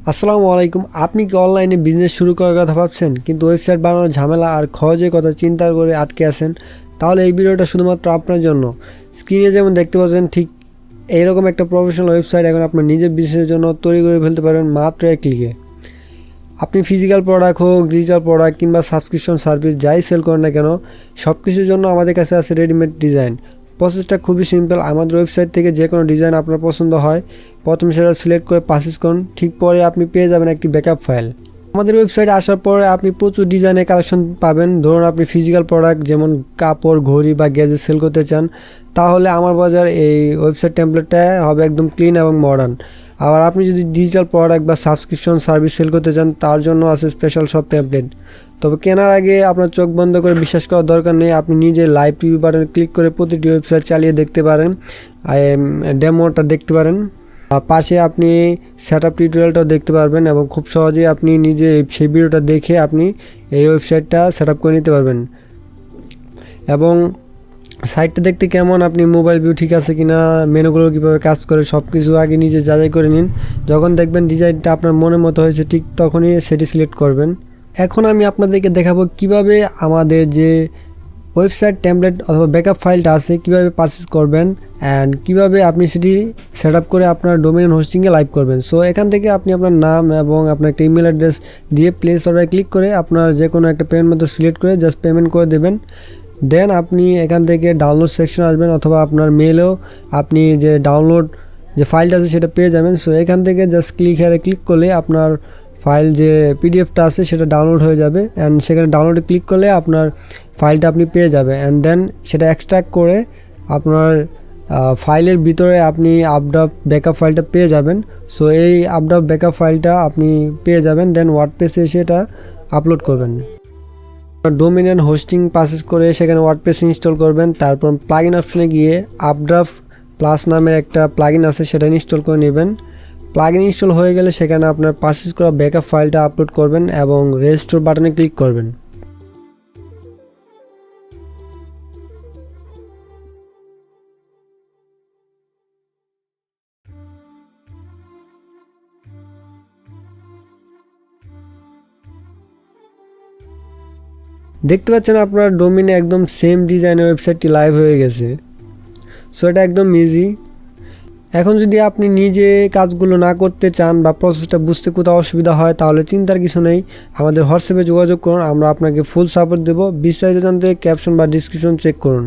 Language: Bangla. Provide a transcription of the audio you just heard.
আসসালামু আলাইকুম। আপনি কি অনলাইনে বিজনেস শুরু করার কথা ভাবছেন, কিন্তু ওয়েবসাইট বানানোর ঝামেলা আর খরচের কথা চিন্তা করে আটকে আছেন? তাহলে এই ভিডিওটা শুধুমাত্র আপনার জন্য। স্ক্রিনে যেমন দেখতে পাচ্ছেন, ঠিক এইরকম একটা প্রফেশনাল ওয়েবসাইট এখন আপনার নিজের বিজনেসের জন্য তৈরি করে ফেলতে পারেন মাত্র এক ক্লিকে। আপনি ফিজিক্যাল প্রোডাক্ট হোক, ডিজিটাল প্রোডাক্ট কিংবা সাবস্ক্রিপশন সার্ভিস যাই সেল করেন না কেন, সব কিছুর জন্য আমাদের কাছে আছে রেডিমেড ডিজাইন। প্রসেসটা খুবই সিম্পল। আমাদের ওয়েবসাইট থেকে যে কোনো ডিজাইন আপনার পছন্দ হয়, প্রথমে সেটা সিলেক্ট করে পারচেজ করুন। ঠিক পরে আপনি পেয়ে যাবেন একটি ব্যাকআপ ফাইল। আমাদের ওয়েবসাইটে আসার পরে আপনি প্রচুর ডিজাইনের কালেকশন পাবেন। ধরুন আপনি ফিজিক্যাল প্রোডাক্ট যেমন কাপড়, ঘড়ি বা গ্যাজেট সেল করতে চান, তাহলে আমার বাজার এই ওয়েবসাইট টেমপ্লেটটা হবে একদম ক্লিন এবং মডার্ন। আবার আপনি যদি ডিজিটাল প্রোডাক্ট বা সাবস্ক্রিপশন সার্ভিস সেল করতে চান, তার জন্য আছে স্পেশাল সব টেমপ্লেট। তবে কেনার আগে আপনার চোখ বন্ধ করে বিশ্বাস করার দরকার নেই। আপনি নিজে লাইভ রিভিউ বাটনে ক্লিক করে প্রতিটি ওয়েবসাইট চালিয়ে দেখতে পারেন, ডেমোটা দেখতে পারেন। পাশে আপনি সেটআপ টিউটোরিয়ালটাও দেখতে পারবেন এবং খুব সহজেই আপনি নিজে সেই ভিডিওটা দেখে আপনি এই ওয়েবসাইটটা সেটআপ করে নিতে পারবেন। এবং সাইটটা দেখতে কেমন, আপনি মোবাইল ভিউ ঠিক আছে কিনা, মেনুগুলো কীভাবে কাজ করে, সব কিছু আগে নিজে যাচাই করে নিন। যখন দেখবেন ডিজাইনটা আপনার মনের মতো হয়েছে, ঠিক তখনই সেটি সিলেক্ট করবেন। এখন আমি আপনাদেরকে দেখাবো কিভাবে আমাদের যে ওয়েবসাইট টেমপ্লেট অথবা ব্যাকআপ ফাইলটা আছে কীভাবে পারচেজ করবেন অ্যান্ড কীভাবে আপনি সেটি সেট আপ করে আপনার ডোমেইন হোস্টিংয়ে লাইভ করবেন। সো এখান থেকে আপনি আপনার নাম এবং আপনার একটা ইমেল অ্যাড্রেস দিয়ে প্লেস অর্ডারে ক্লিক করে আপনার যে কোনো একটা পেমেন্ট মেথড সিলেক্ট করে জাস্ট পেমেন্ট করে দেবেন। দেন আপনি এখান থেকে ডাউনলোড সেকশন আসবেন, অথবা আপনার মেলেও আপনি যে ডাউনলোড যে ফাইলটা আছে সেটা পেয়ে যাবেন। সো এখান থেকে জাস্ট ক্লিক করলে আপনার ফাইল যে পিডিএফটা আছে সেটা ডাউনলোড হয়ে যাবে, অ্যান্ড সেখানে ডাউনলোডে ক্লিক করলে আপনার ফাইলটা আপনি পেয়ে যাবে। অ্যান্ড দেন সেটা এক্সট্রাক্ট করে আপনার ফাইলের ভিতরে আপনি আপডাপ ব্যাকআপ ফাইলটা পেয়ে যাবেন। সো এই আপডাপ ব্যাকআপ ফাইলটা আপনি পেয়ে যাবেন। দেন ওয়ার্ডপ্রেসে এসে এটা আপলোড করবেন। ডোমেইন এন্ড হোস্টিং পারচেজ করে সেখানে ওয়ার্ডপ্রেস ইনস্টল করবেন। তারপর প্লাগইন অপশনে গিয়ে আপড্রাফট প্লাস নামের একটা প্লাগইন আছে, সেটা ইনস্টল করে নেবেন। প্লাগইন ইনস্টল হয়ে গেলে সেখানে আপনার পারচেজ করা ব্যাকআপ ফাইলটা আপলোড করবেন এবং রেজিস্টোর বাটনে ক্লিক করবেন। দেখতে পাচ্ছেন আপনার ডোমেইনে একদম সেম ডিজাইনের ওয়েবসাইটটি লাইভ হয়ে গেছে। সো এটা একদম ইজি। এখন যদি আপনি নিজে কাজগুলো না করতে চান বা প্রসেসটা বুঝতে কোথাও অসুবিধা হয়, তাহলে চিন্তার কিছু নেই, আমাদের হোয়াটসঅ্যাপে যোগাযোগ করুন, আমরা আপনাকে ফুল সাপোর্ট দেবো। বিস্তারিত জানতে ক্যাপশন বা ডিসক্রিপশন চেক করুন।